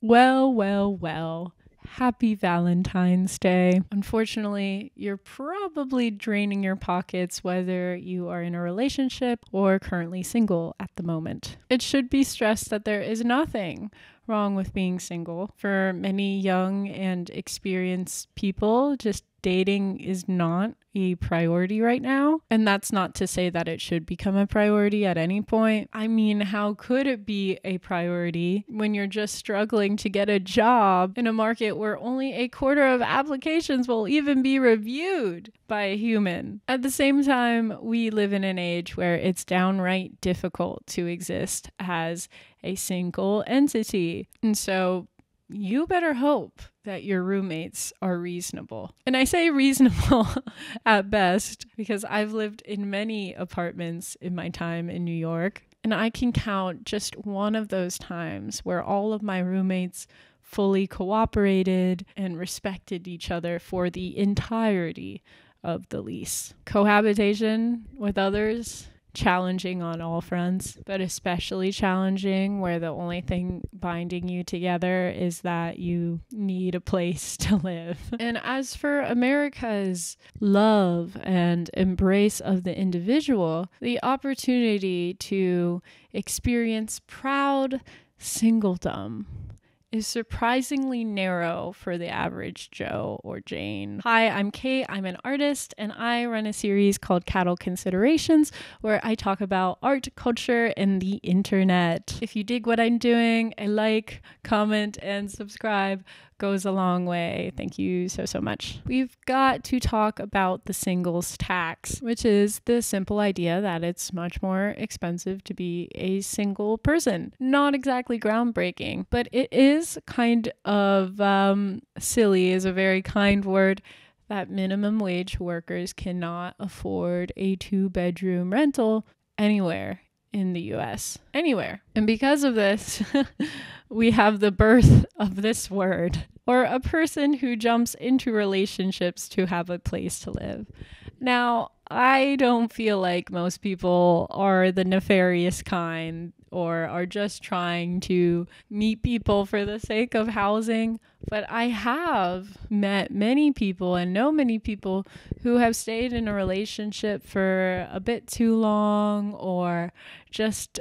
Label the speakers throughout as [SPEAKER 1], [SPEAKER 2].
[SPEAKER 1] Well. Happy Valentine's Day. Unfortunately, you're probably draining your pockets whether you are in a relationship or currently single at the moment. It should be stressed that there is nothing wrong with being single. For many young and experienced people, just dating is not a priority right now. And that's not to say that it should become a priority at any point. I mean, how could it be a priority when you're just struggling to get a job in a market where only a quarter of applications will even be reviewed by a human? At the same time, we live in an age where it's downright difficult to exist as a single entity. And so you better hope that your roommates are reasonable. And I say reasonable at best because I've lived in many apartments in my time in New York, and I can count just one of those times where all of my roommates fully cooperated and respected each other for the entirety of the lease. Cohabitation with others, challenging on all fronts, but especially challenging where the only thing binding you together is that you need a place to live. And as for America's love and embrace of the individual, the opportunity to experience proud singledom is surprisingly narrow for the average Joe or Jane. Hi, I'm Kate. I'm an artist, and I run a series called Kattle Considerations where I talk about art, culture, and the internet. If you dig what I'm doing, a like, comment, and subscribe goes a long way. Thank you so much. We've got to talk about the singles tax, which is the simple idea that it's much more expensive to be a single person. Not exactly groundbreaking, but it is kind of silly is a very kind word, that minimum wage workers cannot afford a 2-bedroom rental anywhere in the US. Anywhere. And because of this, we have the birth of this word, or a person who jumps into relationships to have a place to live. Now, I don't feel like most people are the nefarious kind or are just trying to meet people for the sake of housing, but I have met many people and know many people who have stayed in a relationship for a bit too long or just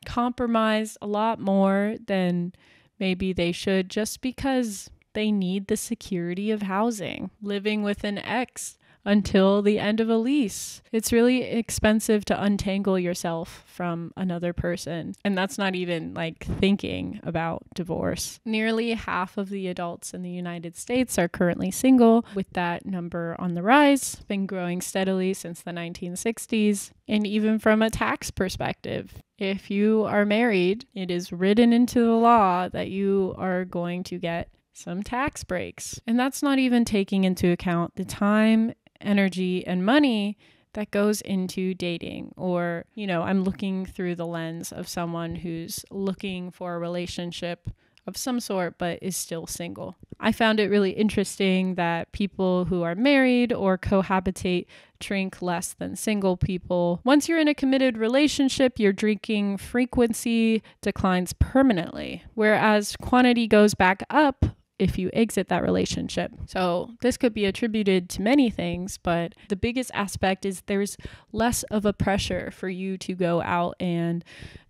[SPEAKER 1] compromised a lot more than maybe they should just because they need the security of housing, living with an ex until the end of a lease. It's really expensive to untangle yourself from another person. And that's not even like thinking about divorce. Nearly half of the adults in the United States are currently single, with that number on the rise, been growing steadily since the 1960s. And even from a tax perspective, if you are married, it is written into the law that you are going to get some tax breaks. And that's not even taking into account the time, energy, and money that goes into dating. Or, I'm looking through the lens of someone who's looking for a relationship of some sort but is still single. I found it really interesting that people who are married or cohabitate drink less than single people. Once you're in a committed relationship, your drinking frequency declines permanently, whereas quantity goes back up if you exit that relationship. So this could be attributed to many things, but the biggest aspect is there's less of a pressure for you to go out and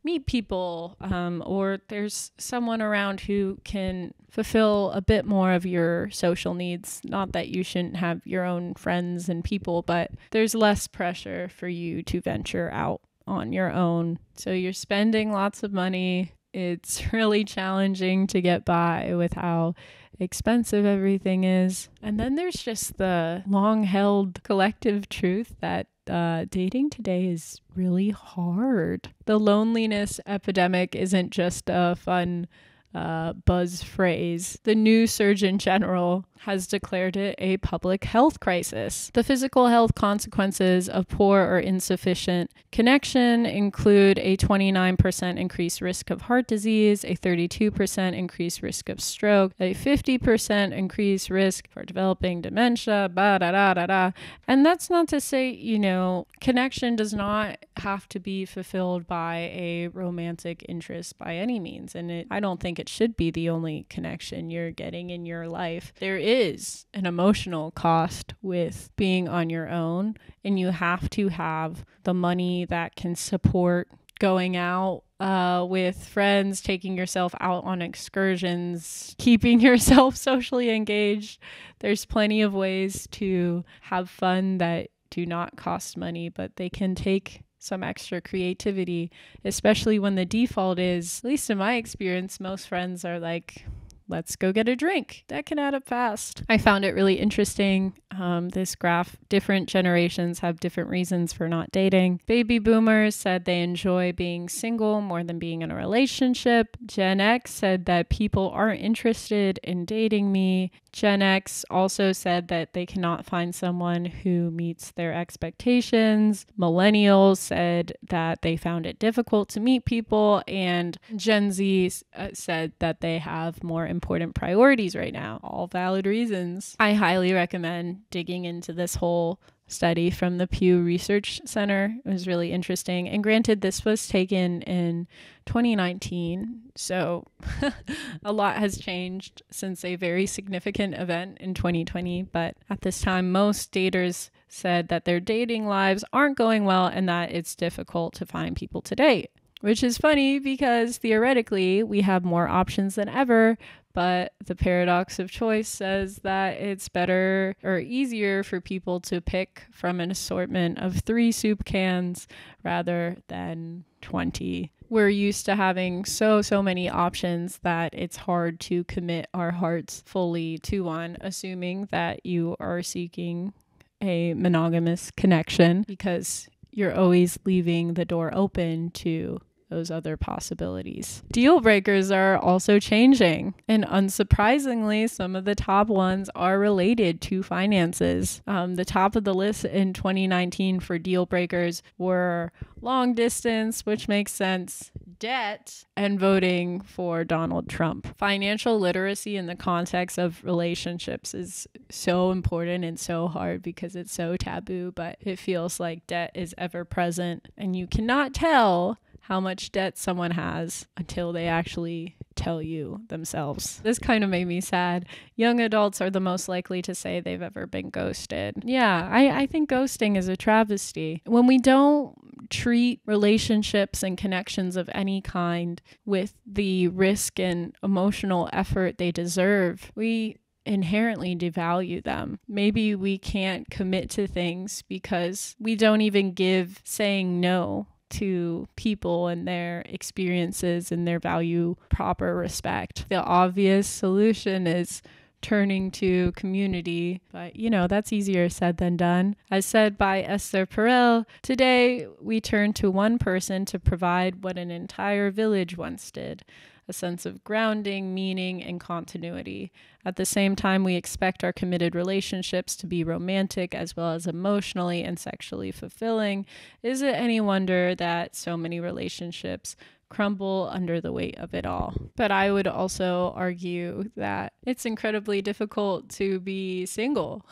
[SPEAKER 1] meet people, or there's someone around who can fulfill a bit more of your social needs. Not that you shouldn't have your own friends and people, but there's less pressure for you to venture out on your own. So you're spending lots of money. It's really challenging to get by with how expensive everything is. And then there's just the long-held collective truth that dating today is really hard. The loneliness epidemic isn't just a fun buzz phrase. The new Surgeon General has declared it a public health crisis. The physical health consequences of poor or insufficient connection include a 29% increased risk of heart disease, a 32% increased risk of stroke, a 50% increased risk for developing dementia, And that's not to say, connection does not have to be fulfilled by a romantic interest by any means. And I don't think it it should be the only connection you're getting in your life. There is an emotional cost with being on your own, and you have to have the money that can support going out with friends, taking yourself out on excursions, keeping yourself socially engaged. There's plenty of ways to have fun that do not cost money, but they can take some extra creativity, especially when the default is, at least in my experience, most friends are like, let's go get a drink. That can add up fast. I found it really interesting. This graph, different generations have different reasons for not dating. Baby boomers said they enjoy being single more than being in a relationship. Gen X said that people aren't interested in dating me. Gen X also said that they cannot find someone who meets their expectations. Millennials said that they found it difficult to meet people. And Gen Z said that they have more important priorities right now. All valid reasons. I highly recommend digging into this whole study from the Pew Research Center. It was really interesting. And granted, this was taken in 2019, so a lot has changed since a very significant event in 2020. But at this time, most daters said that their dating lives aren't going well and that it's difficult to find people to date. Which is funny because theoretically we have more options than ever, but the paradox of choice says that it's better or easier for people to pick from an assortment of 3 soup cans rather than 20. We're used to having so many options that it's hard to commit our hearts fully to one, assuming that you are seeking a monogamous connection, because you're always leaving the door open to those other possibilities. Deal breakers are also changing, and unsurprisingly, some of the top ones are related to finances. The top of the list in 2019 for deal breakers were long distance, which makes sense, debt, and voting for Donald Trump. Financial literacy in the context of relationships is so important and so hard because it's so taboo, but it feels like debt is ever present, and you cannot tell how much debt someone has until they actually tell you themselves. This kind of made me sad. Young adults are the most likely to say they've ever been ghosted. Yeah, I think ghosting is a travesty. When we don't treat relationships and connections of any kind with the risk and emotional effort they deserve, we inherently devalue them. Maybe we can't commit to things because we don't even give saying no to people and their experiences and their value proper respect. The obvious solution is turning to community, but that's easier said than done. As said by Esther Perel, today we turn to one person to provide what an entire village once did: a sense of grounding, meaning, and continuity. At the same time, we expect our committed relationships to be romantic as well as emotionally and sexually fulfilling. Is it any wonder that so many relationships crumble under the weight of it all? But I would also argue that it's incredibly difficult to be single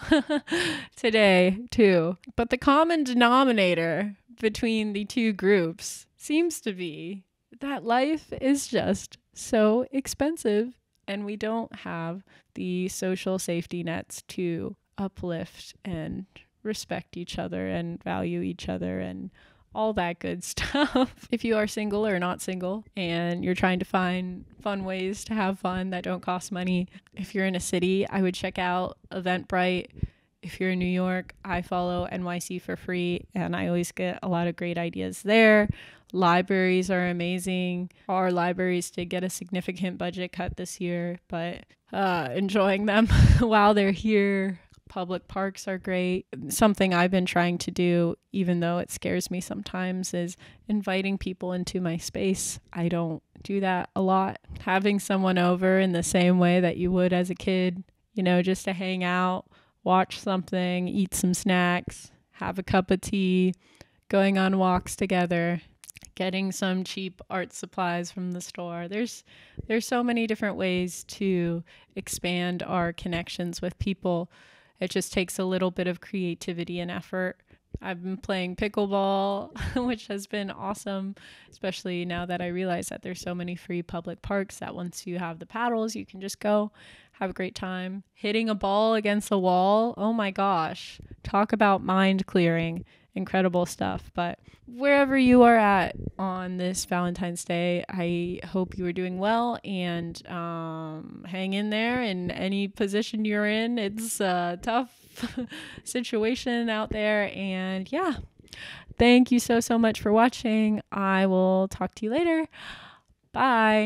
[SPEAKER 1] today, too. But the common denominator between the two groups seems to be that life is just so expensive, and we don't have the social safety nets to uplift and respect each other and value each other and all that good stuff. If you are single or not single and you're trying to find fun ways to have fun that don't cost money, if you're in a city, I would check out Eventbrite. If you're in New York, I follow NYC for free, and I always get a lot of great ideas there. Libraries are amazing. Our libraries did get a significant budget cut this year, but enjoying them while they're here. Public parks are great. Something I've been trying to do, even though it scares me sometimes, is inviting people into my space. I don't do that a lot. Having someone over in the same way that you would as a kid, just to hang out, watch something, eat some snacks, have a cup of tea, going on walks together, getting some cheap art supplies from the store. There's so many different ways to expand our connections with people. It just takes a little bit of creativity and effort. I've been playing pickleball, which has been awesome, especially now that I realize that there's so many free public parks that once you have the paddles, you can just go have a great time. Hitting a ball against a wall, oh my gosh, talk about mind clearing. Incredible stuff. But wherever you are at on this Valentine's Day, I hope you are doing well, and hang in there in any position you're in. It's a tough situation out there, and yeah, thank you so much for watching. I will talk to you later. Bye.